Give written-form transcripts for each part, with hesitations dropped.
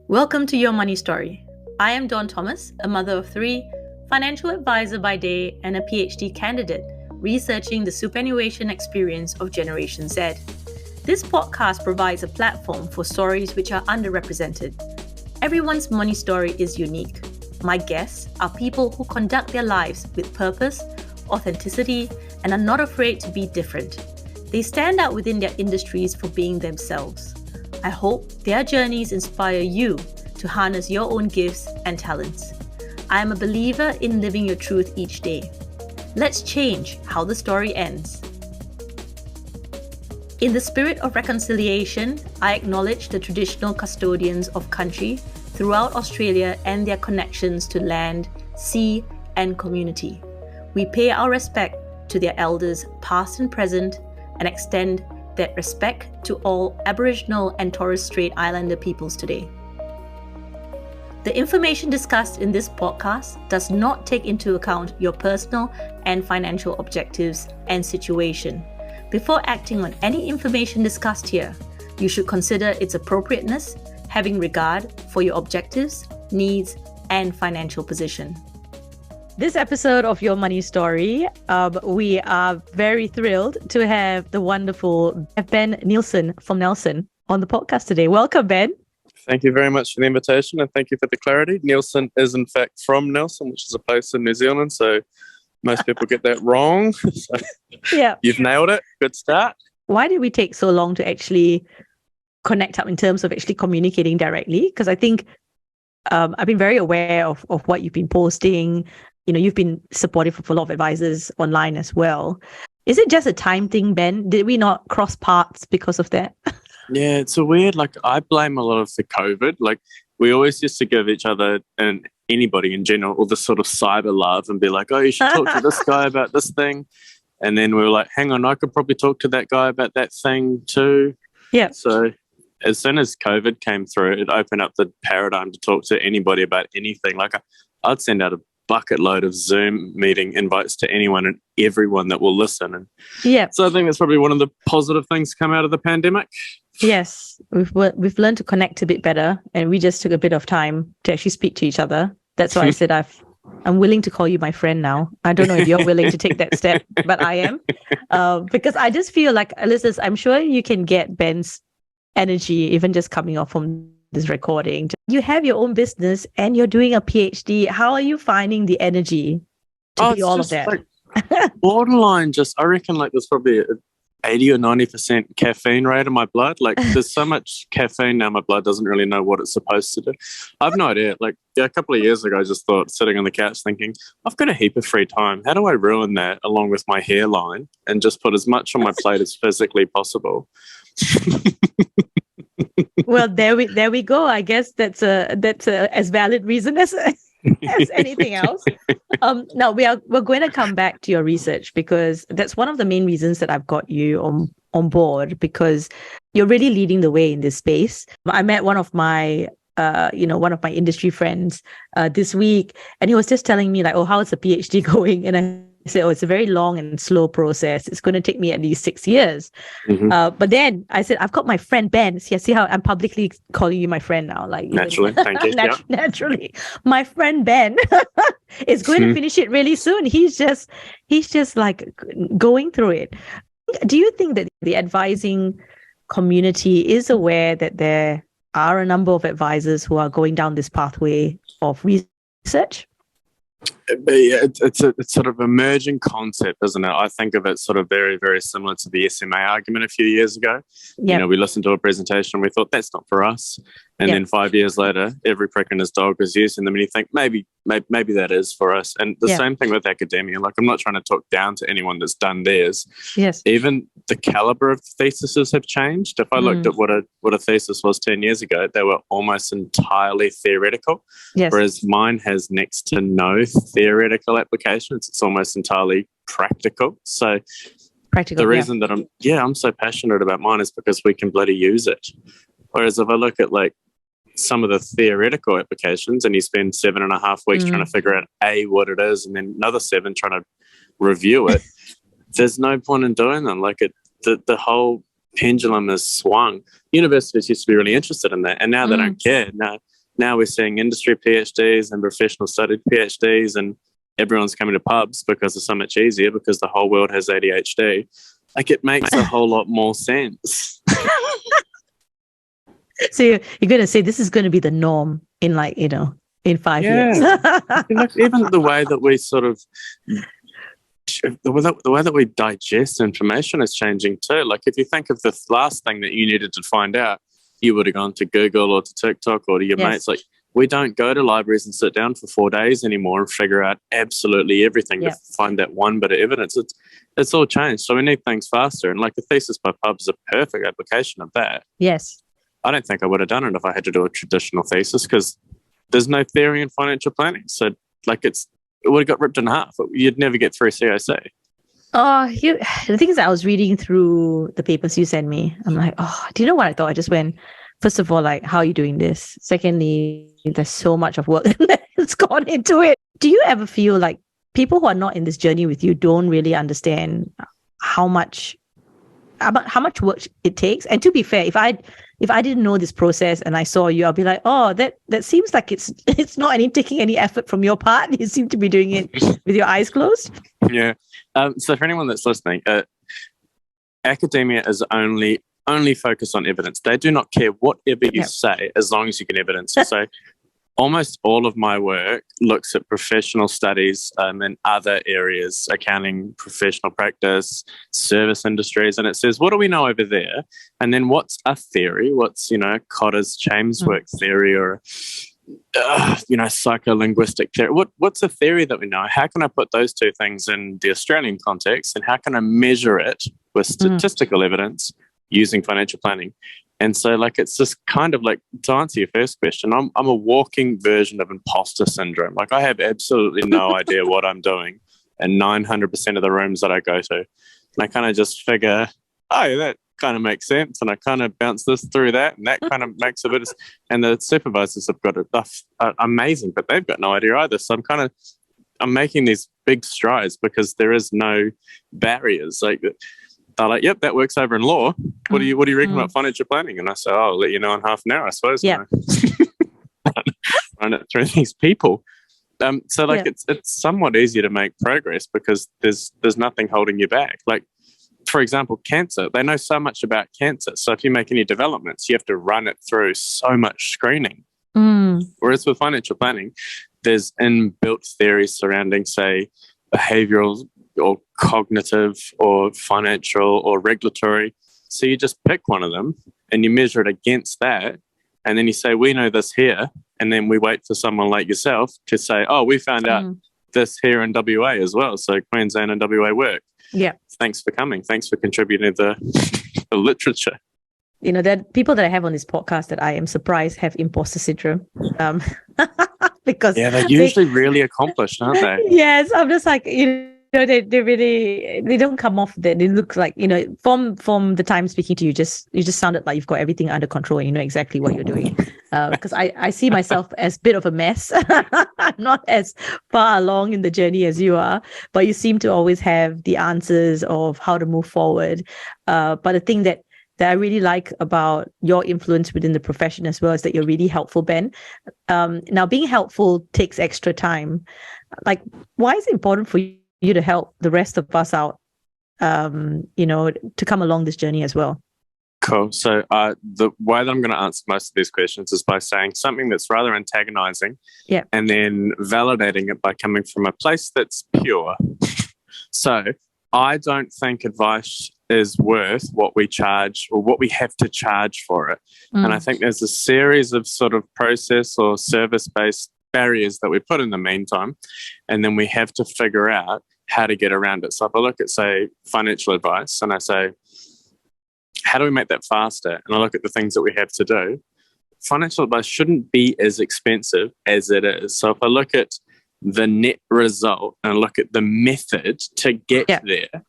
Welcome to Your Money Story. I am Dawn Thomas, a mother of three, financial advisor by day, and a PhD candidate researching the superannuation experience of Generation Z. This podcast provides a platform for stories which are underrepresented. Everyone's money story is unique. My guests are people who conduct their lives with purpose, authenticity, and are not afraid to be different. They stand out within their industries for being themselves. I hope their journeys inspire you to harness your own gifts and talents. I am a believer in living your truth each day. Let's change how the story ends. In the spirit of reconciliation, I acknowledge the traditional custodians of country throughout Australia and their connections to land, sea, and community. We pay our respect to their elders, past and present, and extend that respect to all Aboriginal and Torres Strait Islander peoples today. The information discussed in this podcast does not take into account your personal and financial objectives and situation. Before acting on any information discussed here, you should consider its appropriateness, having regard for your objectives, needs, and financial position. This episode of Your Money Story, we are very thrilled to have the wonderful Ben Neilson from Nelson on the podcast today. Welcome, Ben. Thank you very much for the invitation and thank you for the clarity. Neilson is in fact from Nelson, which is a place in New Zealand, so most people get that wrong. So Yeah, you've nailed it. Good start. why did we take so long to actually connect up in terms of actually communicating directly? Because I think I've been very aware of what you've been posting. You know, you've been supportive of a lot of advisors online as well. Is it just a time thing, Ben? Did we not cross paths because of that? Yeah, it's a weird, I blame a lot of the COVID. We always used to give each other and anybody in general all this sort of cyber love and be like, oh, you should talk to this guy about this thing. And then we were like, hang on, I could probably talk to that guy about that thing too. Yeah. So as soon as COVID came through, it opened up the paradigm to talk to anybody about anything. I'd send out a bucket load of Zoom meeting invites to anyone and everyone that will listen. And Yeah. so I think that's probably one of the positive things to come out of the pandemic. Yes, we've learned to connect a bit better, and we just took a bit of time to actually speak to each other. That's why I said I'm willing to call you my friend now. I don't know if you're willing to take that step, but I am, because I just feel like, listeners, I'm sure you can get Ben's energy even just coming off from this recording. You have your own business and you're doing a PhD. How are you finding the energy to do all of that? Borderline, I reckon there's probably 80 or 90% caffeine rate in my blood. There's so much caffeine now, my blood doesn't really know what it's supposed to do. I've no idea. A couple of years ago, I just thought, sitting on the couch thinking, I've got a heap of free time. How do I ruin that along with my hairline and just put as much on my plate as physically possible? Well, there we go. I guess that's a as valid reason as anything else. Now we're going to come back to your research, because that's one of the main reasons that I've got you on board, because you're really leading the way in this space. I met one of my industry friends this week, and he was just telling me how is the PhD going? And I said, it's a very long and slow process. It's going to take me at least 6 years. Mm-hmm. But then I said, I've got my friend Ben. See how I'm publicly calling you my friend now. Naturally, thank you. Naturally, my friend Ben is going to finish it really soon. He's just going through it. Do you think that the advising community is aware that there are a number of advisors who are going down this pathway of research? It's a sort of emerging concept, isn't it? I think of it sort of very, very similar to the SMA argument a few years ago. Yep. We listened to a presentation and we thought, that's not for us. And then 5 years later, every prick in his dog is using them, and you think maybe that is for us. And the same thing with academia. I'm not trying to talk down to anyone that's done theirs. Yes. Even the caliber of theses have changed. If I looked at what a thesis was 10 years ago, they were almost entirely theoretical. Yes. Whereas mine has next to no theoretical applications. It's almost entirely practical. So the reason that I'm so passionate about mine is because we can bloody use it. Whereas if I look at some of the theoretical applications and you spend 7.5 weeks trying to figure out what it is, and then another 7 trying to review it, there's no point in doing them. The whole pendulum has swung. Universities used to be really interested in that, and now they don't care. Now we're seeing industry PhDs and professional studied PhDs, and everyone's coming to pubs because it's so much easier because the whole world has ADHD. Like, it makes a whole lot more sense. So you're going to say this is going to be the norm in, like, in 5 years. Like, even the way that we sort of, the way that we digest information is changing too. Like, if you think of the last thing that you needed to find out, you would have gone to Google or to TikTok or to your mates. Like, we don't go to libraries and sit down for 4 days anymore and figure out absolutely everything to find that one bit of evidence. It's all changed. So we need things faster. And like, the thesis by pub is a perfect application of that. Yes. I don't think I would have done it if I had to do a traditional thesis, because there's no theory in financial planning. So like, it would have got ripped in half. You'd never get through COC. The thing is, I was reading through the papers you sent me. I'm like, do you know what I thought? I just went, first of all, like, how are you doing this? Secondly, there's so much of work that's gone into it. Do you ever feel like people who are not in this journey with you don't really understand how much work it takes? And to be fair, if I didn't know this process and I saw you, I'll be like, that seems like it's not taking any effort from your part. You seem to be doing it with your eyes closed. Yeah. So for anyone that's listening, academia is only focused on evidence. They do not care whatever you say as long as you can evidence. So almost all of my work looks at professional studies in other areas, accounting, professional practice, service industries, and it says, what do we know over there? And then what's a theory? What's, Cotter's James work theory, or psycholinguistic theory? What's a theory that we know? How can I put those two things in the Australian context, and how can I measure it with statistical evidence using financial planning? And so, like, it's just kind of like, to answer your first question, I'm a walking version of imposter syndrome. Like, I have absolutely no idea what I'm doing in 900% of the rooms that I go to. And I kind of just figure, that kind of makes sense. And I kind of bounce this through that, and that kind of makes a bit of, and the supervisors have got it amazing, but they've got no idea either. So I'm making these big strides because there is no barriers. Like, they're like, yep, that works over in law. What do you reckon about financial planning? And I say, I'll let you know in half an hour, I suppose. Yeah. Run it through these people. So like, it's somewhat easier to make progress because there's nothing holding you back. Like, for example, cancer. They know so much about cancer. So if you make any developments, you have to run it through so much screening. Whereas with financial planning, there's inbuilt theories surrounding, say, behavioral or cognitive or financial or regulatory. So you just pick one of them and you measure it against that. And then you say, we know this here. And then we wait for someone like yourself to say, we found out this here in WA as well. So Queensland and WA work. Yeah. Thanks for coming. Thanks for contributing to the literature. There are people that I have on this podcast that I am surprised have imposter syndrome. Because they're usually really accomplished, aren't they? Yes. I'm just like, they really, they don't come off that. They look like, from the time speaking to you, you just sounded like you've got everything under control and you know exactly what you're doing. Because I see myself as a bit of a mess. I'm not as far along in the journey as you are, but you seem to always have the answers of how to move forward. But the thing that I really like about your influence within the profession as well is that you're really helpful, Ben. Now, being helpful takes extra time. Like, why is it important for you to help the rest of us out, to come along this journey as well? Cool. So the way that I'm going to answer most of these questions is by saying something that's rather antagonizing, and then validating it by coming from a place that's pure. So I don't think advice is worth what we charge or what we have to charge for it. And I think there's a series of sort of process or service-based barriers that we put in the meantime, and then we have to figure out how to get around it. So if I look at, say, financial advice and I say, how do we make that faster? And I look at the things that we have to do. Financial advice shouldn't be as expensive as it is. So if I look at the net result and I look at the method to get there,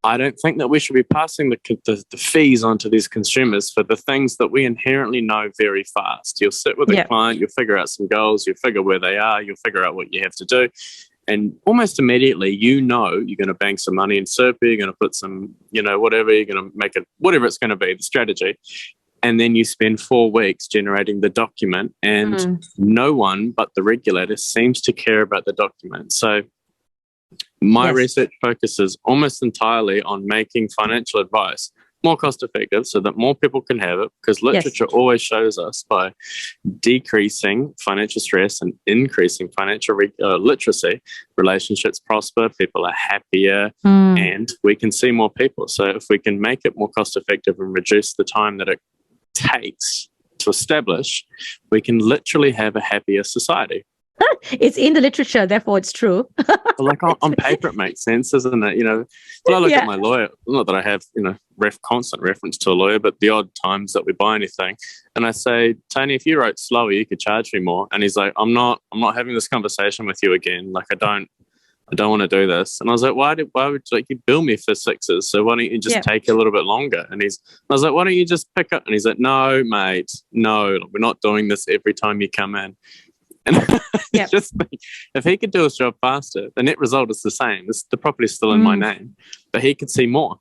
I don't think that we should be passing the fees onto these consumers for the things that we inherently know very fast. You'll sit with a client, you'll figure out some goals, you'll figure where they are, you'll figure out what you have to do. And almost immediately, you're going to bank some money in Super, you're going to put some, whatever, you're going to make it, whatever it's going to be, the strategy. And then you spend 4 weeks generating the document, and no one but the regulator seems to care about the document. So my research focuses almost entirely on making financial advice more cost effective so that more people can have it, because literature always shows us by decreasing financial stress and increasing financial literacy, relationships prosper, people are happier, and we can see more people. So if we can make it more cost effective and reduce the time that it takes to establish, we can literally have a happier society. It's in the literature, therefore it's true. Like on paper, it makes sense, doesn't it? When I look at my lawyer, not that I have, constant reference to a lawyer, but the odd times that we buy anything, and I say, Tony, if you wrote slower, you could charge me more. And he's like, I'm not having this conversation with you again. Like, I don't want to do this. And I was like, why would you bill me for 6s? So why don't you just take a little bit longer? And I was like, why don't you just pick up? And he's like, no, mate, no, we're not doing this every time you come in. And just think, if he could do his job faster, the net result is the same. The property's still in my name, but he could see more.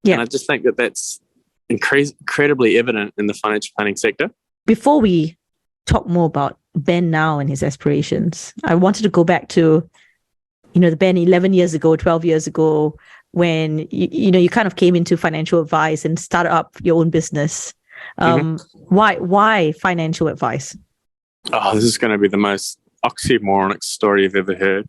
And I just think that that's incredibly evident in the financial planning sector. Before we talk more about Ben now and his aspirations, I wanted to go back to, the Ben 11 years ago, 12 years ago, when you kind of came into financial advice and started up your own business. Why financial advice? Oh, this is going to be the most oxymoronic story you've ever heard.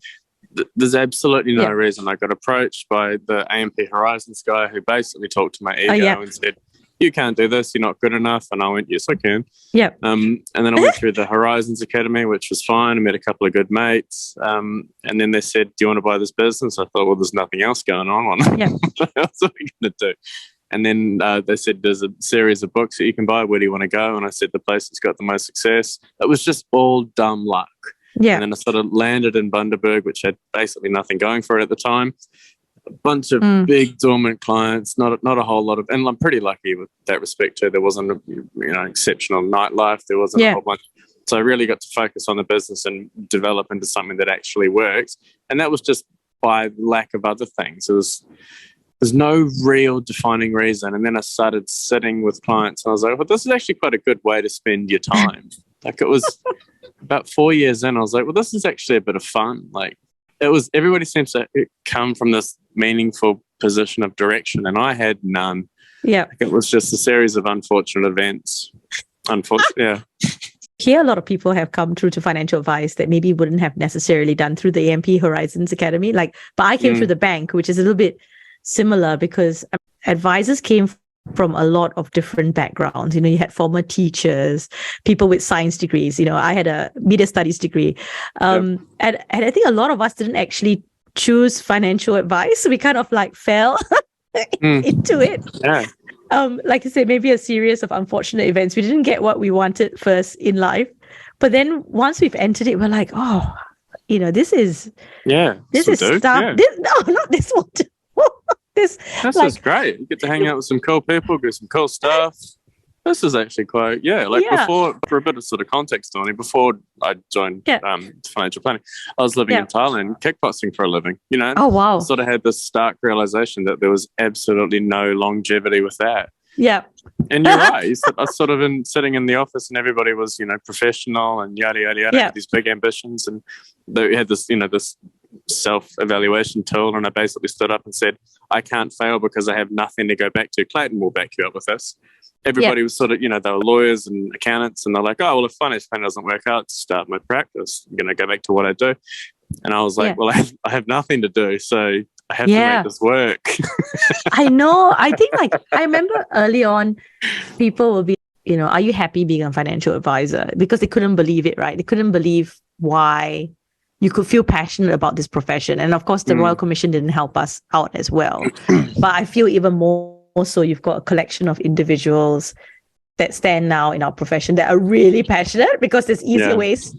There's absolutely no reason. I got approached by the AMP Horizons guy who basically talked to my ego and said, you can't do this, you're not good enough. And I went, yes, I can. And then I went through the Horizons Academy, which was fine. I met a couple of good mates. And then they said, do you want to buy this business? I thought, well, there's nothing else going on. What else are we going to do? And then they said, there's a series of books that you can buy. Where do you want to go? And I said, the place that's got the most success. It was just all dumb luck. And then I sort of landed in Bundaberg, which had basically nothing going for it at the time. A bunch of big dormant clients, not a whole lot of, and I'm pretty lucky with that respect too. There wasn't exceptional nightlife. There wasn't a whole bunch. So I really got to focus on the business and develop into something that actually works. And that was just by lack of other things. There's no real defining reason. And then I started sitting with clients and I was like, well, this is actually quite a good way to spend your time. Like, it was about 4 years in, I was like, well, this is actually a bit of fun. Like, everybody seems to come from this meaningful position of direction, and I had none. Like, it was just a series of unfortunate events. Here, a lot of people have come through to financial advice that maybe wouldn't have necessarily done through the AMP Horizons Academy. But I came through the bank, which is a little bit similar because advisors came from a lot of different backgrounds. You had former teachers, people with science degrees. I had a media studies degree. And I think a lot of us didn't actually choose financial advice. We kind of fell into it. Like I said, maybe a series of unfortunate events. We didn't get what we wanted first in life. But then once we've entered it, we're like, this is stuff. Not this one. That's just great. You get to hang out with some cool people, do some cool stuff. This is actually quite, before, for a bit of sort of context, Tony, before I joined financial planning, I was living in Thailand, kickboxing for a living, Oh, wow. I sort of had this stark realization that there was absolutely no longevity with that. And you're right. I was sort of sitting in the office and everybody was, professional and yada, yada, yada, with these big ambitions. And they had this, this self-evaluation tool. And I basically stood up and said, I can't fail because I have nothing to go back to. Clayton will back you up with this. Everybody was sort of, they were lawyers and accountants, and they're like, oh, well, if financial planning doesn't work out, start my practice. I'm going to go back to what I do. And I was like, well, I have nothing to do, so I have to make this work. I know. I think I remember early on, people will be, are you happy being a financial advisor? Because they couldn't believe it, right? They couldn't believe why you could feel passionate about this profession. And of course, the Royal Commission didn't help us out as well. But I feel even more so, you've got a collection of individuals that stand now in our profession that are really passionate, because there's easier ways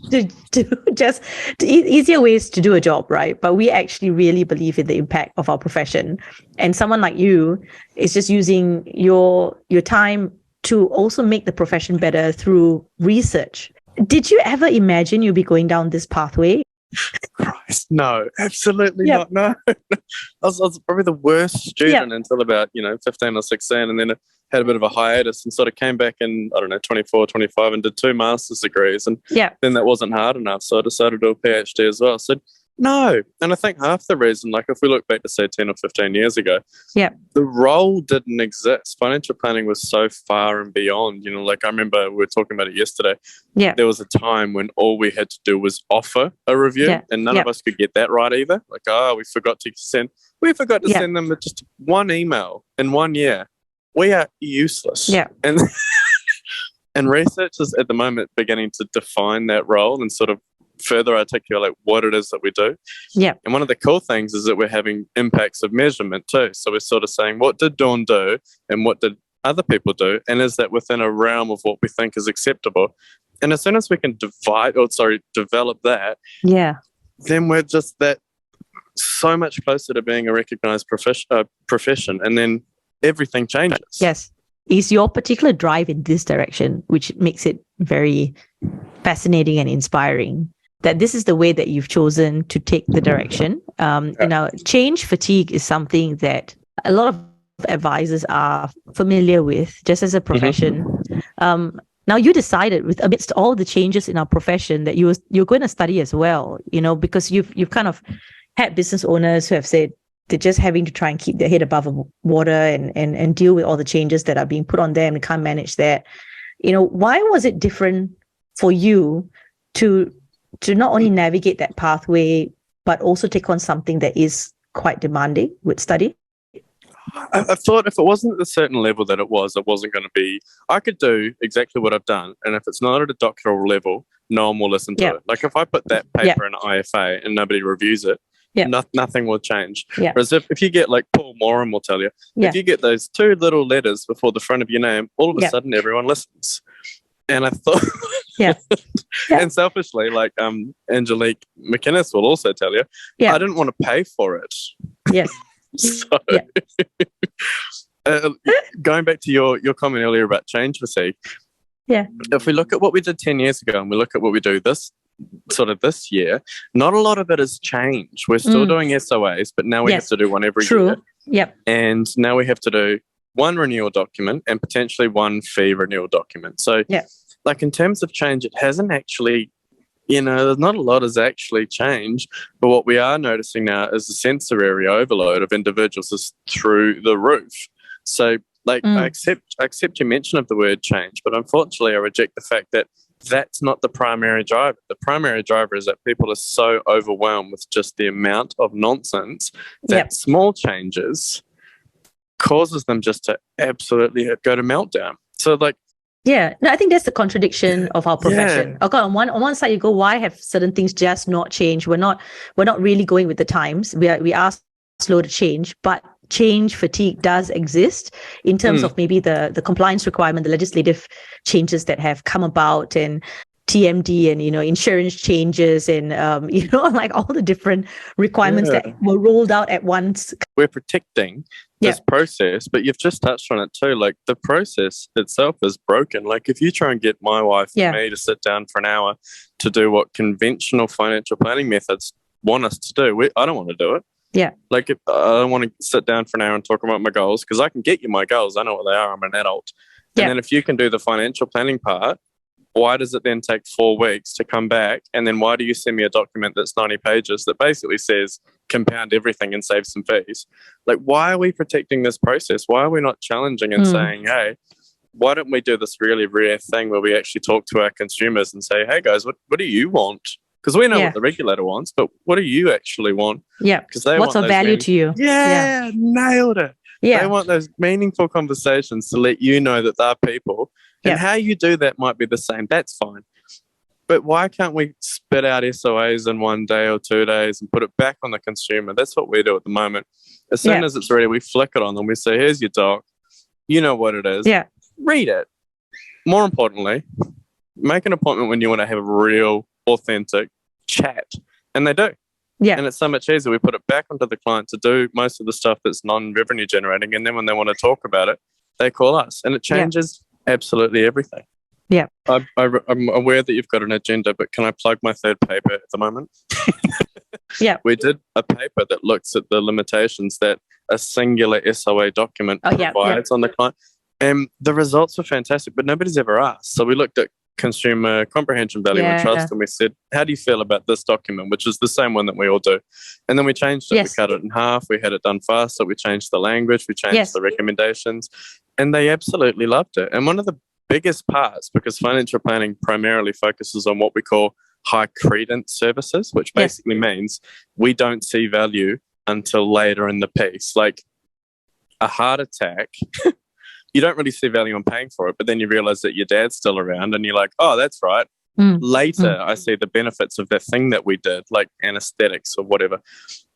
easier ways to do a job, right? But we actually really believe in the impact of our profession. And someone like you is just using your time to also make the profession better through research. Did you ever imagine you'd be going down this pathway? Christ, no, absolutely not. No, I was probably the worst student until about 15 or 16, and then had a bit of a hiatus and sort of came back in 24, 25, and did 2 master's degrees, and then that wasn't hard enough, so I decided to do a PhD as well. So no, and I think half the reason, like if we look back to say 10 or 15 years ago, the role didn't exist. Financial planning was so far and beyond. Like I remember we were talking about it yesterday. There was a time when all we had to do was offer a review, and none of us could get that right either. Like, we forgot to send them just one email in 1 year. We are useless. And and research is at the moment beginning to define that role and sort of further articulate what it is that we do. And one of the cool things is that we're having impacts of measurement too. So we're sort of saying, what did Dawn do and what did other people do? And is that within a realm of what we think is acceptable? And as soon as we can develop that, then we're just that so much closer to being a recognized profession. And then everything changes. Yes. Is your particular drive in this direction, which makes it very fascinating and inspiring, that this is the way that you've chosen to take the direction? Change fatigue is something that a lot of advisors are familiar with just as a profession. Now you decided amidst all the changes in our profession that you're going to study as well, because you've kind of had business owners who have said they're just having to try and keep their head above water and deal with all the changes that are being put on them. They can't manage that. Why was it different for you to not only navigate that pathway, but also take on something that is quite demanding with study? I thought if it wasn't at the certain level that it wasn't going to be, I could do exactly what I've done. And if it's not at a doctoral level, no one will listen to it. Like if I put that paper in IFA and nobody reviews it, nothing will change. Whereas if you get, like Paul Moran will tell you, if you get those 2 little letters before the front of your name, all of a sudden everyone listens. And I thought, and selfishly, like Angelique McInnes will also tell you, I didn't want to pay for it. So, going back to your comment earlier about change fatigue, if we look at what we did 10 years ago and we look at what we do this year, not a lot of it has changed. We're still doing SOAs, but now we have to do one every year. And now we have to do 1 renewal document and potentially 1 fee renewal document. So, like in terms of change, it hasn't actually, there's not a lot has actually changed. But what we are noticing now is the sensory overload of individuals is through the roof. So, like, I accept your mention of the word change, but unfortunately, I reject the fact that that's not the primary driver. The primary driver is that people are so overwhelmed with just the amount of nonsense that small changes causes them just to absolutely go to meltdown. So, like, I think that's the contradiction of our profession. Okay, on one side you go, why have certain things just not changed? We're not really going with the times. We are slow to change, but change fatigue does exist in terms of maybe the compliance requirement, the legislative changes that have come about, and TMD and insurance changes and like all the different requirements that were rolled out at once. We're protecting this process, but you've just touched on it too. Like the process itself is broken. Like if you try and get my wife and me to sit down for an hour to do what conventional financial planning methods want us to do, I don't want to do it. Like if I don't want to sit down for an hour and talk about my goals, because I can get you my goals. I know what they are. I'm an adult. And then if you can do the financial planning part, why does it then take 4 weeks to come back? And then why do you send me a document that's 90 pages that basically says compound everything and save some fees? Like, why are we protecting this process? Why are we not challenging and saying, hey, why don't we do this really rare thing where we actually talk to our consumers and say, hey guys, what do you want? Because we know what the regulator wants, but what do you actually want? Because what's of value to you? Nailed it. They want those meaningful conversations to let you know that they're people. And how you do that might be the same. That's fine. But why can't we spit out SOAs in 1 day or 2 days and put it back on the consumer? That's what we do at the moment. As soon as it's ready, we flick it on them. We say, here's your doc. You know what it is. Read it. More importantly, make an appointment when you want to have a real, authentic chat. And they do. And it's so much easier. We put it back onto the client to do most of the stuff that's non-revenue generating. And then when they want to talk about it, they call us. And it changes absolutely everything. Yeah. I'm aware that you've got an agenda, but can I plug my third paper at the moment? Yeah. We did a paper that looks at the limitations that a singular SOA document provides on the client. And the results were fantastic, but nobody's ever asked. So we looked at consumer comprehension, value, and trust, and we said, how do you feel about this document, which is the same one that we all do? And then we changed it. We cut it in half. We had it done faster. We changed the language. We changed the recommendations. And they absolutely loved it. And one of the biggest parts, because financial planning primarily focuses on what we call high credence services, which basically means we don't see value until later in the piece. Like a heart attack, you don't really see value in paying for it, but then you realize that your dad's still around and you're like, oh, that's right. Later, I see the benefits of that thing that we did, like anesthetics or whatever.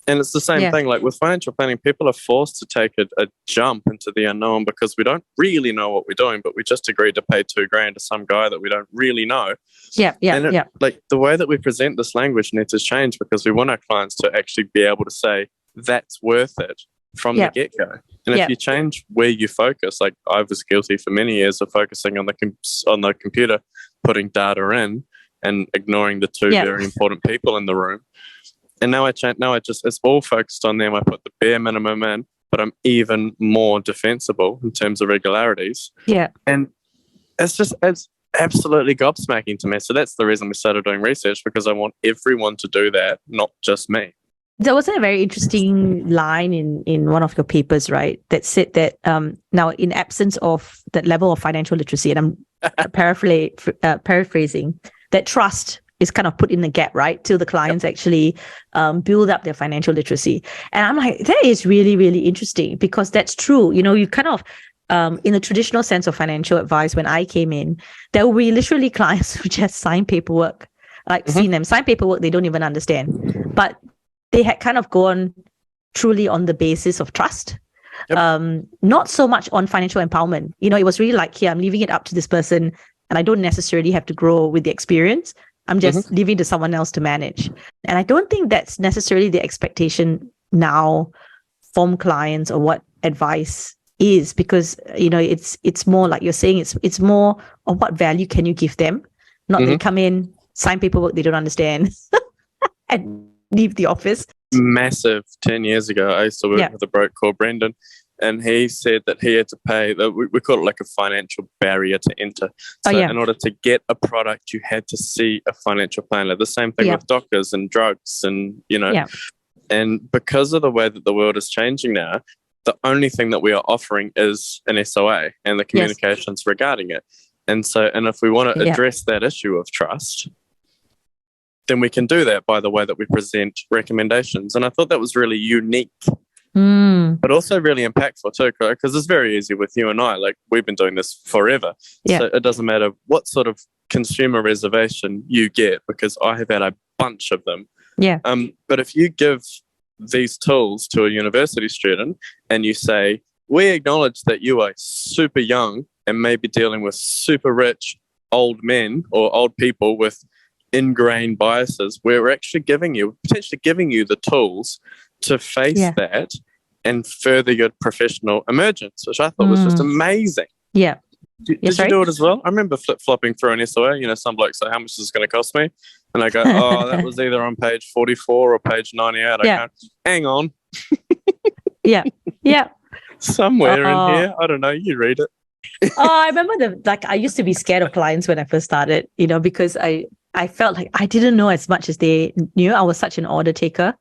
And it's the same thing. Like with financial planning, people are forced to take a jump into the unknown because we don't really know what we're doing, but we just agreed to pay $2,000 to some guy that we don't really know. Like the way that we present this language needs to change because we want our clients to actually be able to say that's worth it from the get-go. And if you change where you focus, like I was guilty for many years of focusing on the computer, putting data in and ignoring the two very important people in the room. And now it's all focused on them. I put the bare minimum in, but I'm even more defensible in terms of regularities. Yeah. And it's absolutely gobsmacking to me. So that's the reason we started doing research, because I want everyone to do that, not just me. There was a very interesting line in one of your papers, right, that said that now in absence of that level of financial literacy, and I'm paraphrasing, that trust is kind of put in the gap, right, till the clients actually build up their financial literacy. And I'm like, that is really, really interesting because that's true. You know, you kind of, in the traditional sense of financial advice, when I came in, there will be literally clients who just sign paperwork. I've seen them sign paperwork they don't even understand. But they had kind of gone truly on the basis of trust, not so much on financial empowerment. You know, it was really like, here, I'm leaving it up to this person and I don't necessarily have to grow with the experience. I'm just leaving to someone else to manage. And I don't think that's necessarily the expectation now from clients or what advice is, because, you know, it's more like you're saying, it's more of what value can you give them, not they come in, sign paperwork they don't understand and leave the office. Massive. 10 years ago, I used to work with a bloke called Brendan, and he said that he had to pay, we call it like a financial barrier to enter. So in order to get a product, you had to see a financial planner. The same thing with doctors and drugs and, you know, and because of the way that the world is changing now, the only thing that we are offering is an SOA and the communications regarding it. And if we want to address that issue of trust, then we can do that by the way that we present recommendations. And I thought that was really unique, but also really impactful too, because it's very easy with you and I. Like, we've been doing this forever. So it doesn't matter what sort of consumer reservation you get, because I have had a bunch of them. But if you give these tools to a university student and you say, we acknowledge that you are super young and maybe dealing with super rich old men or old people with ingrained biases, we're actually potentially giving you the tools to face that and further your professional emergence, which I thought was just amazing. Did you do it as well? I remember flip-flopping through an SOA. You know, some blokes say, how much is this going to cost me? And I go, oh, that was either on page 44 or page 98. I can't. Hang on. Somewhere in here. I don't know. You read it. I remember I used to be scared of clients when I first started, you know, because I felt like I didn't know as much as they knew. I was such an order taker.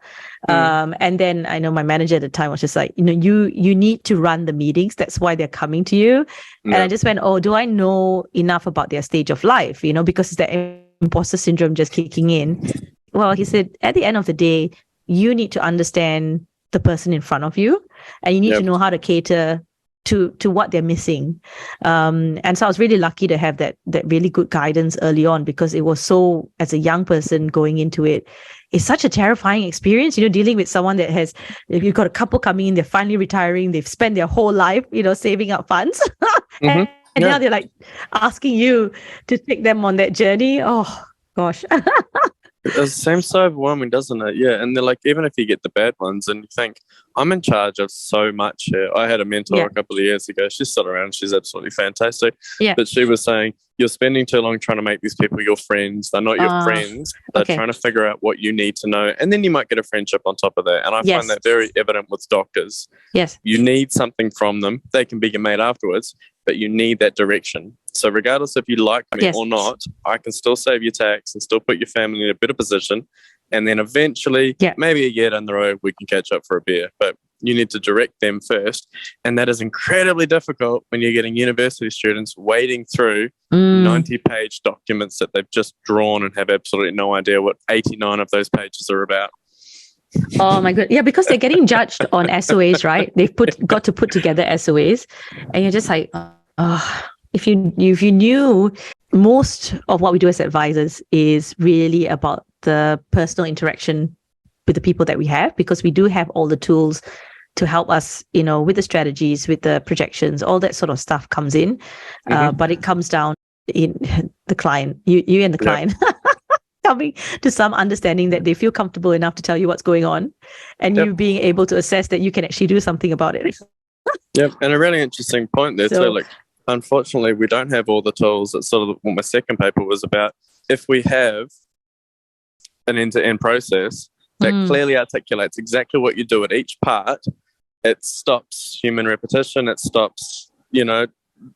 And then I know my manager at the time was just like, you know, you need to run the meetings. That's why they're coming to you. And I just went, oh, do I know enough about their stage of life? You know, because it's the imposter syndrome just kicking in. Well, he said, at the end of the day, you need to understand the person in front of you, and you need to know how to cater to what they're missing. And so I was really lucky to have that really good guidance early on, because it was so, as a young person going into it, it's such a terrifying experience, you know, dealing with someone that you've got a couple coming in, they're finally retiring, they've spent their whole life, you know, saving up funds. And now they're like asking you to take them on that journey. Oh, gosh. It seems so overwhelming, doesn't it? Yeah. And they're like, even if you get the bad ones and you think, I'm in charge of so much here. I had a mentor a couple of years ago. She's still around. She's absolutely fantastic. But she was saying, you're spending too long trying to make these people your friends. They're not your friends. They're trying to figure out what you need to know. And then you might get a friendship on top of that. And I find that very evident with doctors. Yes. You need something from them. They can be made afterwards, but you need that direction. So regardless if you like me or not, I can still save your tax and still put your family in a better position. And then eventually, maybe a year down the road, we can catch up for a beer. But you need to direct them first. And that is incredibly difficult when you're getting university students wading through 90-page documents that they've just drawn and have absolutely no idea what 89 of those pages are about. Oh my god. Yeah, because they're getting judged on SOAs, right? They've got to put together SOAs. And you're just like, if you knew, most of what we do as advisors is really about the personal interaction with the people that we have, because we do have all the tools to help us, with the strategies, with the projections, all that sort of stuff comes in. But it comes down in the client, you and the client coming to some understanding that they feel comfortable enough to tell you what's going on, and you being able to assess that you can actually do something about it. And a really interesting point there too. Like, unfortunately, we don't have all the tools. That's sort of what my second paper was about. If we have an end-to-end process that clearly articulates exactly what you do at each part, it stops human repetition, it stops,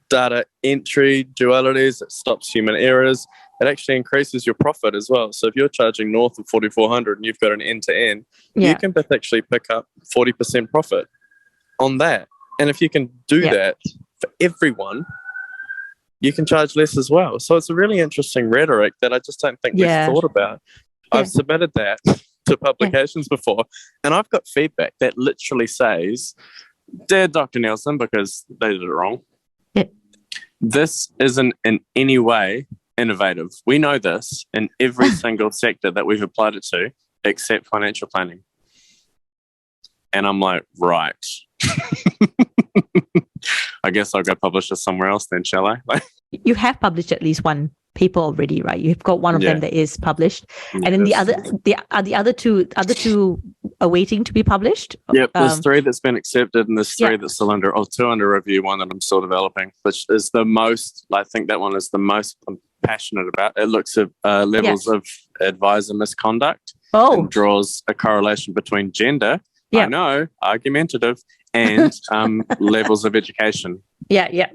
data entry dualities, it stops human errors, it actually increases your profit as well. So if you're charging north of 4,400 and you've got an end-to-end, you can actually pick up 40% profit on that. And if you can do that for everyone, you can charge less as well. So it's a really interesting rhetoric that I just don't think we've thought about. I've submitted that to publications before, and I've got feedback that literally says, "Dear Dr. Neilson," because they did it wrong, "this isn't in any way innovative. We know this in every single sector that we've applied it to, except financial planning." And I'm like, right. I guess I'll go publish this somewhere else then, shall I? You have published at least one paper already, right? You've got one of them that is published, and then the other two are waiting to be published. Yep, there's 3 that's been accepted, and there's 3 that's still under, 2 under review. One that I'm still developing, which is the most. I think that one is the most I'm passionate about. It looks at levels of advisor misconduct and draws a correlation between gender. I know, argumentative, and levels of education. Yeah.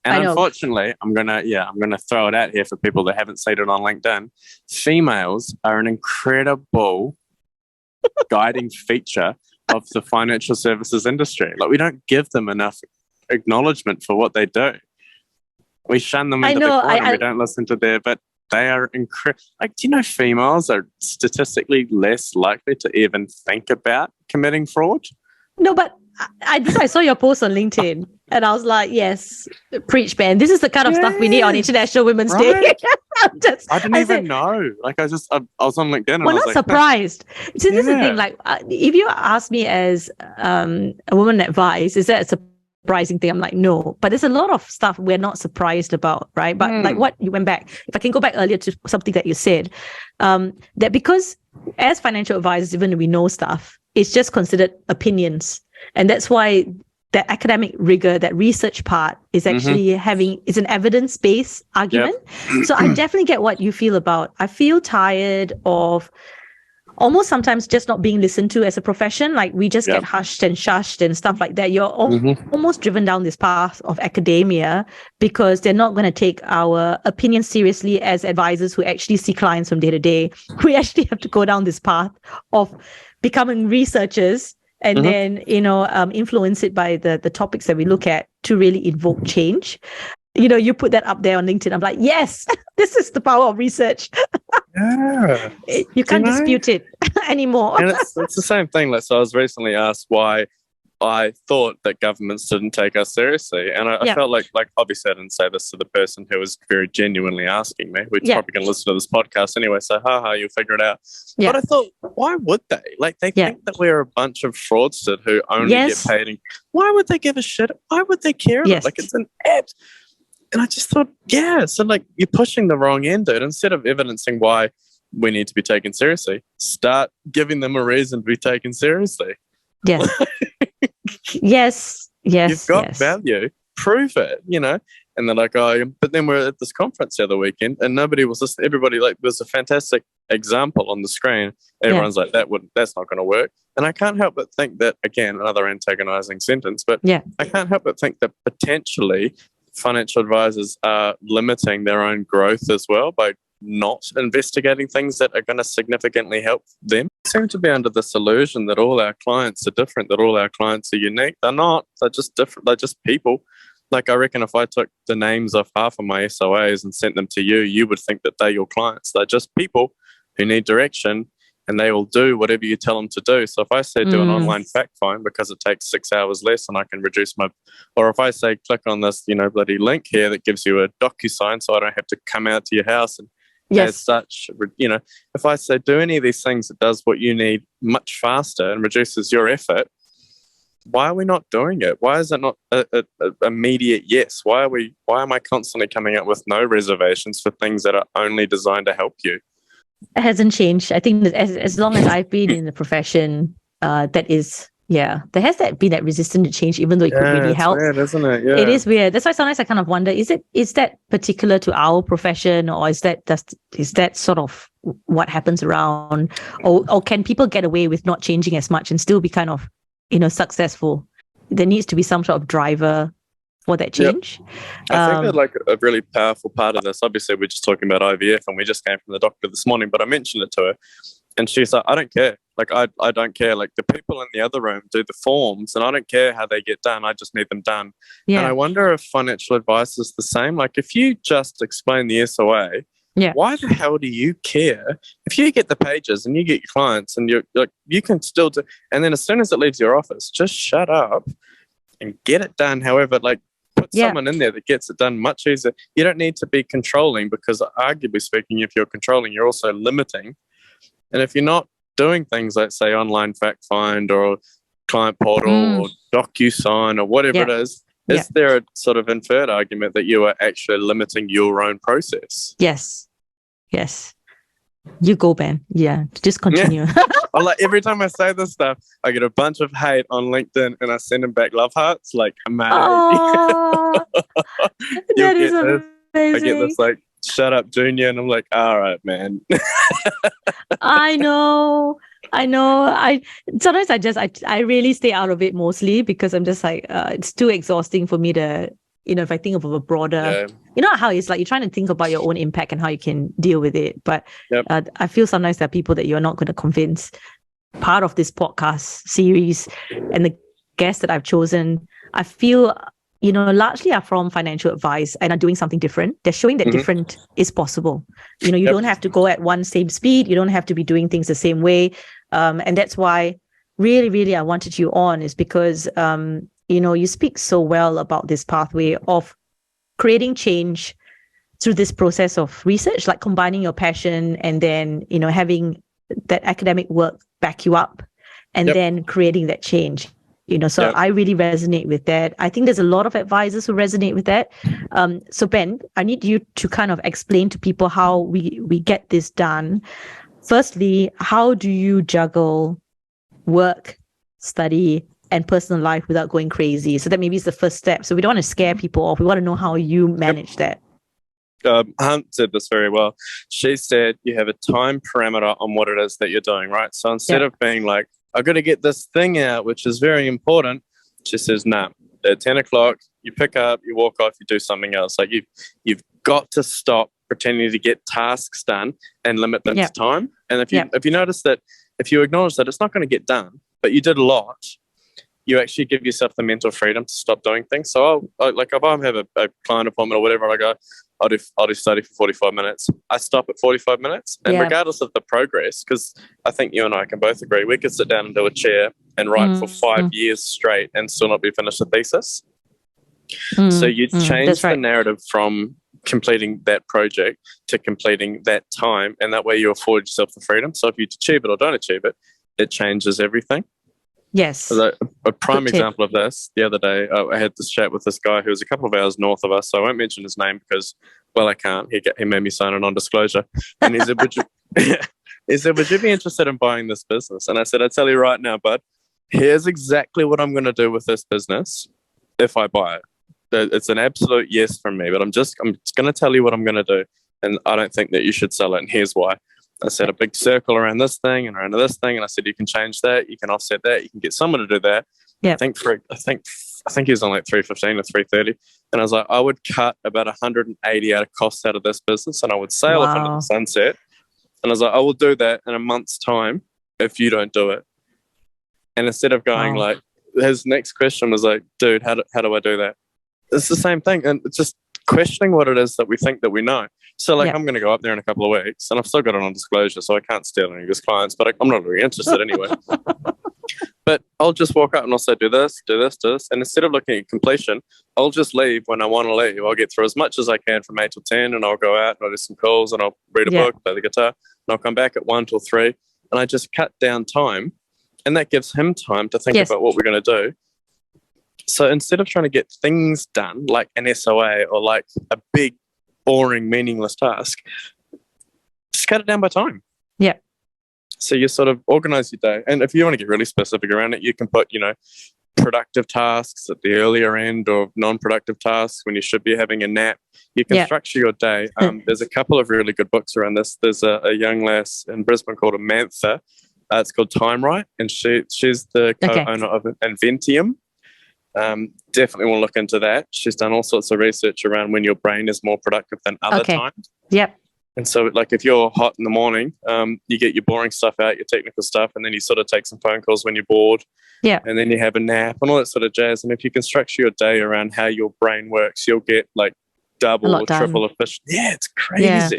And unfortunately, I'm gonna throw it out here for people that haven't seen it on LinkedIn. Females are an incredible guiding feature of the financial services industry. Like, we don't give them enough acknowledgement for what they do. We shun them into the corner and we don't listen to but they are incredible. Like, do you know females are statistically less likely to even think about committing fraud? No, but I saw your post on LinkedIn, and I was like, yes, preach, Ben. This is the kind of stuff we need on International Women's Day. I didn't even know. Like, I was on LinkedIn and we're I was not surprised. So this is the thing, like, if you ask me as a woman advice, is that a surprising thing? I'm like, no. But there's a lot of stuff we're not surprised about, right? But like what you went back, if I can go back earlier to something that you said, that because as financial advisors, even we know stuff, it's just considered opinions. And that's why that academic rigor, that research part is actually it's an evidence-based argument. Yep. So I definitely get what you feel about. I feel tired of almost sometimes just not being listened to as a profession. Like, we just get hushed and shushed and stuff like that. You're almost driven down this path of academia because they're not going to take our opinions seriously as advisors who actually see clients from day to day. We actually have to go down this path of becoming researchers and then, influence it by the topics that we look at to really invoke change. You put that up there on LinkedIn. I'm like, yes, this is the power of research. Yeah. You can't dispute it anymore. And it's the same thing. So I was recently asked why I thought that governments didn't take us seriously. And I felt like obviously I didn't say this to the person who was very genuinely asking me. We're probably going to listen to this podcast anyway, so you'll figure it out. But I thought, why would they? Like, they think that we're a bunch of fraudsters who only get paid. Why would they give a shit? Why would they care about it? Like, it's an ad. And I just thought, so like, you're pushing the wrong end, dude. Instead of evidencing why we need to be taken seriously, start giving them a reason to be taken seriously. Yes. Yes. You've got value. Prove it, And they're like, oh, but then we're at this conference the other weekend and nobody was listening. Everybody, like, there's a fantastic example on the screen. Everyone's like, that's not going to work. And I can't help but think that, again, another antagonizing sentence, but I can't help but think that potentially financial advisors are limiting their own growth as well by not investigating things that are going to significantly help them. We seem to be under this illusion that all our clients are different, that all our clients are unique. They're not. They're just different. They're just people. Like, I reckon if I took the names of half of my SOAs and sent them to you, you would think that they're your clients. They're just people who need direction, and they will do whatever you tell them to do. So if I say do an online fact find because it takes 6 hours less and I can reduce my, or if I say click on this, bloody link here that gives you a DocuSign so I don't have to come out to your house and as such, if I say do any of these things that does what you need much faster and reduces your effort, why are we not doing it? Why is it not a immediate yes? Why am I constantly coming up with no reservations for things that are only designed to help you? It hasn't changed. I think as long as I've been in the profession, there has been that resistance to change, even though it could really help. It's weird, isn't it? Yeah. It is weird. That's why sometimes I kind of wonder, is that particular to our profession, or is that sort of what happens around, or can people get away with not changing as much and still be kind of successful? There needs to be some sort of driver for that change. I think that like a really powerful part of this, obviously we're just talking about IVF and we just came from the doctor this morning, but I mentioned it to her and she's like, I don't care. Like, I don't care. Like, the people in the other room do the forms and I don't care how they get done. I just need them done. Yeah. And I wonder if financial advice is the same. Like, if you just explain the SOA, why the hell do you care? If you get the pages and you get your clients and you're like, you can still do, and then as soon as it leaves your office, just shut up and get it done. However, like, put someone in there that gets it done much easier. You don't need to be controlling, because arguably speaking, if you're controlling, you're also limiting. And if you're not doing things like, say, online fact find or client portal or DocuSign or whatever it is there a sort of inferred argument that you are actually limiting your own process? Yes. You go, Ben. Yeah, just continue. Well, like, every time I say this stuff, I get a bunch of hate on LinkedIn and I send them back love hearts like, mate. That is amazing. I get this like, shut up, Junior, and I'm like, all right, man. I know. Sometimes I really stay out of it, mostly because I'm just like, it's too exhausting for me to, if I think of a broader, how it's like you're trying to think about your own impact and how you can deal with it. But I feel sometimes there are people that you're not going to convince. Part of this podcast series and the guests that I've chosen, I feel, largely are from financial advice and are doing something different. They're showing that different is possible. You don't have to go at one same speed. You don't have to be doing things the same way. And that's why really, really I wanted you on, is because, you speak so well about this pathway of creating change through this process of research, like combining your passion and then, having that academic work back you up and then creating that change. So I really resonate with that. I think there's a lot of advisors who resonate with that. So Ben, I need you to kind of explain to people how we get this done. Firstly, how do you juggle work, study, and personal life without going crazy? So that maybe is the first step. So we don't want to scare people off. We want to know how you manage that. Hunt said this very well. She said you have a time parameter on what it is that you're doing, right? So instead of being like, I've got to get this thing out, which is very important, she says, nah, at 10 o'clock, you pick up, you walk off, you do something else. Like, you've got to stop pretending to get tasks done and limit them to time. And if you notice that, if you acknowledge that it's not going to get done, but you did a lot, you actually give yourself the mental freedom to stop doing things. So if I have a client appointment or whatever, I go, I'll do study for 45 minutes. I stop at 45 minutes. And regardless of the progress, because I think you and I can both agree, we could sit down into a chair and write for 5 years straight and still not be finished a thesis. So you change the narrative from completing that project to completing that time, and that way you afford yourself the freedom. So if you achieve it or don't achieve it, it changes everything. Yes. So a prime example of this, the other day, I had this chat with this guy who was a couple of hours north of us, so I won't mention his name because, well, I can't. He made me sign a non-disclosure. And he said, would you be interested in buying this business? And I said, I tell you right now, bud, here's exactly what I'm going to do with this business if I buy it. It's an absolute yes from me, but I'm just going to tell you what I'm going to do. And I don't think that you should sell it. And here's why. I set a big circle around this thing and around this thing. And I said, you can change that. You can offset that. You can get someone to do that. Yeah. I think he was on like 315 or 330. And I was like, I would cut about 180 out of costs out of this business and I would sail off into the sunset. And I was like, I will do that in a month's time if you don't do it. And instead of going like, his next question was like, dude, how do I do that? It's the same thing. And it's just questioning what it is that we think that we know. So like, I'm going to go up there in a couple of weeks and I've still got it on disclosure, so I can't steal any of his clients, but I'm not really interested anyway. But I'll just walk up and I'll say, do this. And instead of looking at completion, I'll just leave when I want to leave. I'll get through as much as I can from 8 till 10 and I'll go out and I'll do some calls and I'll read a book, play the guitar, and I'll come back at 1 till 3 and I just cut down time. And that gives him time to think about what we're going to do. So instead of trying to get things done like an SOA or like a big, boring, meaningless task, just cut it down by time. Yeah. So you sort of organize your day. And if you want to get really specific around it, you can put, productive tasks at the earlier end or non-productive tasks when you should be having a nap. You can structure your day. There's a couple of really good books around this. There's a young lass in Brisbane called Amantha. It's called Time Right, and she's the co-owner of Inventium. Definitely want to look into that. She's done all sorts of research around when your brain is more productive than other times. Yep. And so, like, if you're hot in the morning, you get your boring stuff out, your technical stuff, and then you sort of take some phone calls when you're bored. Yeah. And then you have a nap and all that sort of jazz. And if you can structure your day around how your brain works, you'll get like double or triple efficient. Yeah, it's crazy. Yeah.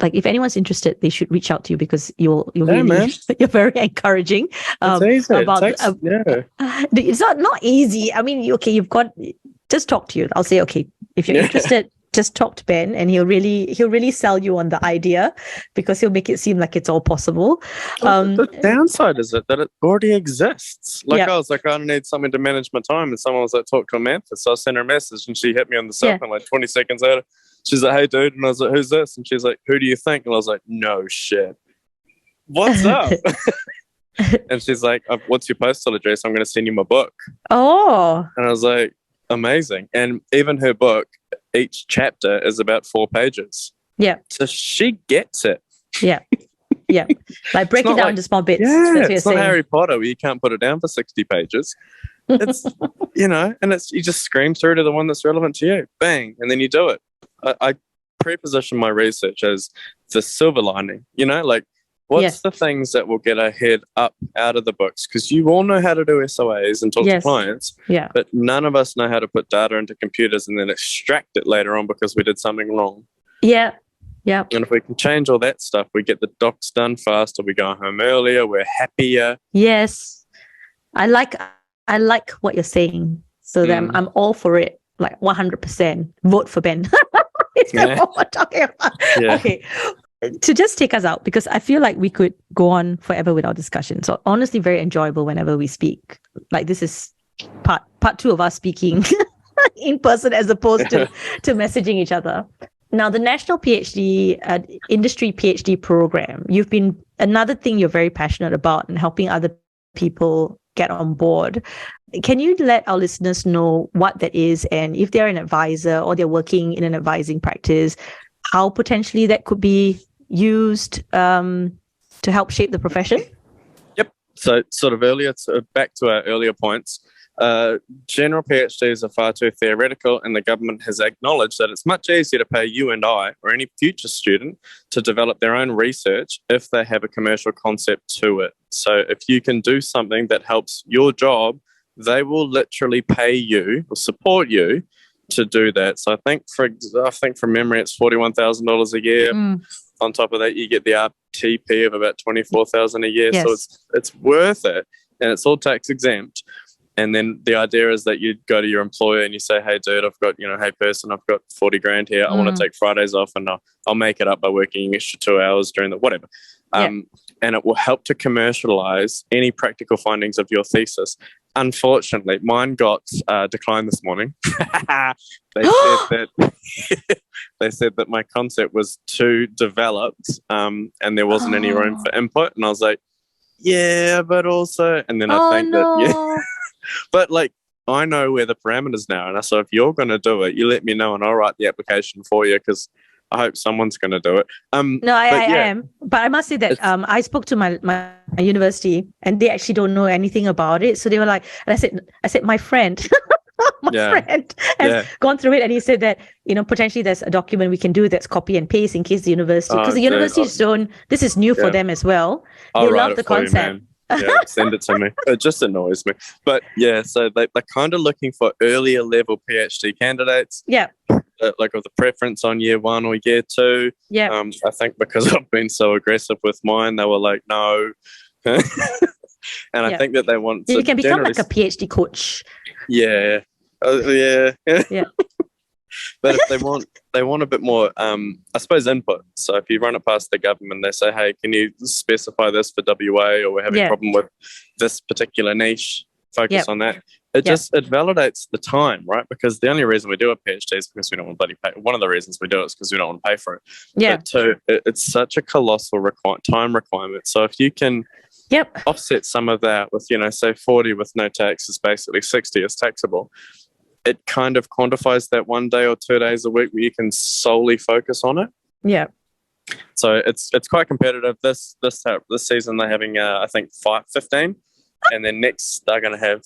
Like, if anyone's interested, they should reach out to you because you're really, you're very encouraging. It's easy. It's not easy. I mean, you've got, just talk to you. I'll say, okay, if you're interested, just talk to Ben, and he'll really sell you on the idea because he'll make it seem like it's all possible. The downside is that it already exists. Like, I was like, I don't need something to manage my time, and someone was like, talk to Amantha. So I sent her a message, and she hit me on the cell phone like 20 seconds later. She's like, hey, dude. And I was like, who's this? And she's like, who do you think? And I was like, no shit. What's up? And she's like, what's your postal address? I'm going to send you my book. Oh. And I was like, amazing. And even her book, each chapter is about 4 pages. Yeah. So she gets it. Yeah. Yeah. Like, break it down into small bits. Yeah, it's not Harry Potter where you can't put it down for 60 pages. It's, and it's, you just scream through to the one that's relevant to you. Bang. And then you do it. I pre-position my research as the silver lining, like, what's the things that will get our head up out of the books? Because you all know how to do SOAs and talk to clients, but none of us know how to put data into computers and then extract it later on because we did something wrong. Yeah. Yeah. And if we can change all that stuff, we get the docs done faster, we go home earlier, we're happier. Yes. I like what you're saying. So that I'm all for it. Like 100%. Vote for Ben. Is that what we're talking about? Yeah. Okay. To just take us out, because I feel like we could go on forever with our discussion. So honestly, very enjoyable whenever we speak. Like, this is part 2 of us speaking in person as opposed to messaging each other. Now, the National PhD Industry PhD program, another thing you're very passionate about and helping other people get on board. Can you let our listeners know what that is, and if they're an advisor or they're working in an advising practice, how potentially that could be used to help shape the profession? Yep. So sort of earlier, back to our earlier points, general PhDs are far too theoretical, and the government has acknowledged that it's much easier to pay you and I or any future student to develop their own research if they have a commercial concept to it. So if you can do something that helps your job, they will literally pay you or support you to do that. So I think from memory, it's $41,000 a year. On top of that, you get the RTP of about $24,000 a year. Yes. So it's worth it, and it's all tax exempt. And then the idea is that you go to your employer and you say, hey, dude, I've got, hey, person, I've got 40 grand here. I want to take Fridays off, and I'll make it up by working an extra 2 hours during the whatever. And it will help to commercialize any practical findings of your thesis. Unfortunately, mine got declined this morning. They said that my concept was too developed, and there wasn't any room for input. And I was like, yeah, but also, and then I think that, but like, I know where the parameters now. And so if you're going to do it, you let me know and I'll write the application for you because I hope someone's going to do it. No, I am. But I must say that I spoke to my university and they actually don't know anything about it. So they were like, and I said, my friend, friend has gone through it, and he said that, potentially there's a document we can do that's copy and paste in case the university, because the universities don't, this is new for them as well. They love the concept. Send it to me. It just annoys me. But so they're kind of looking for earlier level PhD candidates. Yeah. Like with a preference on year 1 or year 2. Yeah. I think because I've been so aggressive with mine, they were like, no. And I think that they want you can become like a PhD coach. Yeah. Yeah. But if they want a bit more, I suppose, input. So if you run it past the government, they say, hey, can you specify this for WA, or we're having a problem with this particular niche, focus on that. It validates the time, right? Because the only reason we do a PhD is because we don't want to bloody pay. One of the reasons we do it is because we don't want to pay for it. Yeah. But two, it's such a colossal time requirement. So if you can offset some of that with, say 40 with no tax is basically 60 is taxable, it kind of quantifies that 1 day or 2 days a week where you can solely focus on it. Yeah. So it's quite competitive. This season they're having I think 15, and then next they're going to have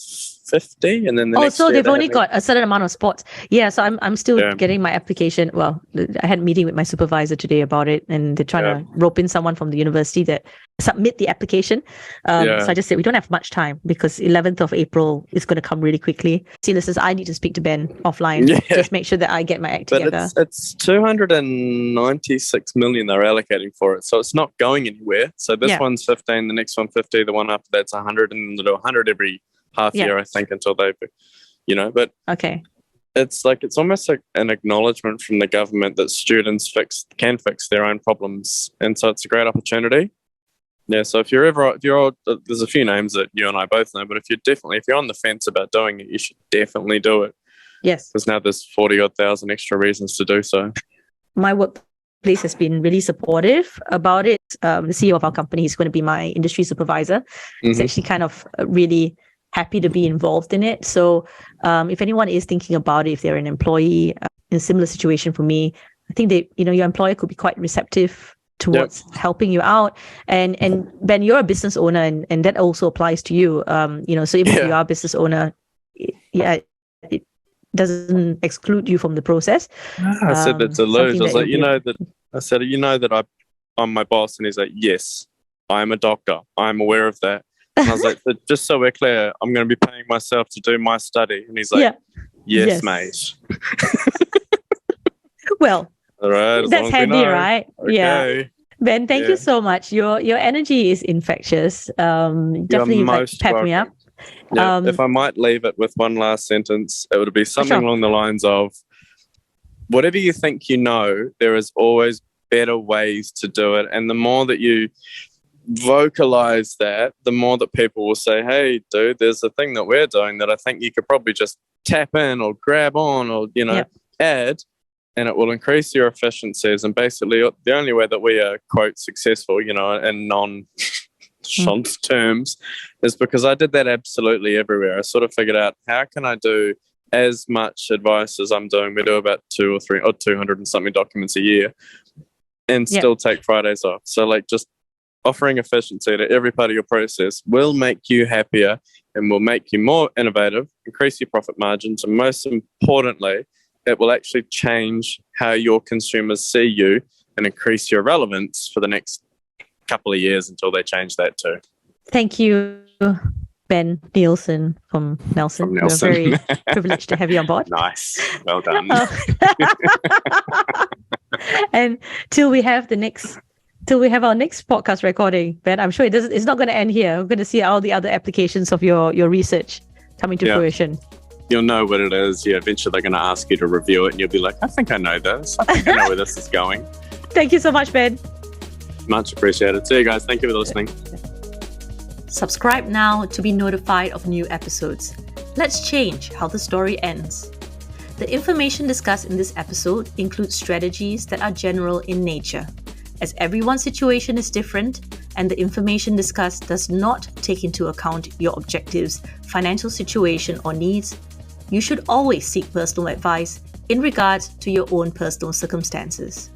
50, and then so they've only got a certain amount of spots. Yeah, so I'm still getting my application. Well, I had a meeting with my supervisor today about it, and they're trying to rope in someone from the university that submit the application. So I just said we don't have much time because 11th of April is going to come really quickly. Silas says I need to speak to Ben offline. Just make sure that I get my act together. It's 296 million they're allocating for it, so it's not going anywhere. So this one's 15, the next one 50, the one after that's 100, and they'll do 100 every half year, I think, until they, but it's like, it's almost like an acknowledgement from the government that students can fix their own problems, and so it's a great opportunity. Yeah, so if you're there's a few names that you and I both know, but if you're on the fence about doing it, you should definitely do it. Yes, because now there's 40,000 extra reasons to do so. My workplace has been really supportive about it. The CEO of our company is going to be my industry supervisor. It's actually kind of really happy to be involved in it. So if anyone is thinking about it, if they're an employee in a similar situation for me, I think your employer could be quite receptive towards helping you out. And Ben, you're a business owner, and that also applies to you. So even if you are a business owner, it doesn't exclude you from the process. I said that to Luz. I was like, that I'm my boss, and he's like, yes, I'm a doctor. I'm aware of that. And I was like, just so we're clear, I'm going to be paying myself to do my study. And he's like, yes, mate. Well, all right, that's handy, right? Okay. Yeah. Ben, thank you so much. Your energy is infectious. Definitely pep me up. Yeah, if I might leave it with one last sentence, it would be something along the lines of, whatever you think there is always better ways to do it. And the more that you vocalize that, the more that people will say, hey dude, there's a thing that we're doing that I think you could probably just tap in or grab on or add, and it will increase your efficiencies. And basically the only way that we are quote successful, in non-shont terms, is because I did that absolutely everywhere. I sort of figured out, how can I do as much advice as I'm doing? We do about 200 and something documents a year, and still take Fridays off. So just offering efficiency to every part of your process will make you happier and will make you more innovative, increase your profit margins, and most importantly, it will actually change how your consumers see you and increase your relevance for the next couple of years until they change that too. Thank you, Ben Neilson from Nelson. We're very privileged to have you on board. Nice. Well done. And till we have our next podcast recording, Ben, I'm sure it's not going to end here. We're going to see all the other applications of your research coming to fruition. You'll know what it is. Yeah, eventually they're going to ask you to review it, and you'll be like, I think I know this. I think I know where this is going. Thank you so much, Ben. Much appreciated. See you guys. Thank you for listening. Subscribe now to be notified of new episodes. Let's change how the story ends. The information discussed in this episode includes strategies that are general in nature, as everyone's situation is different, and the information discussed does not take into account your objectives, financial situation, or needs you should always seek personal advice in regards to your own personal circumstances.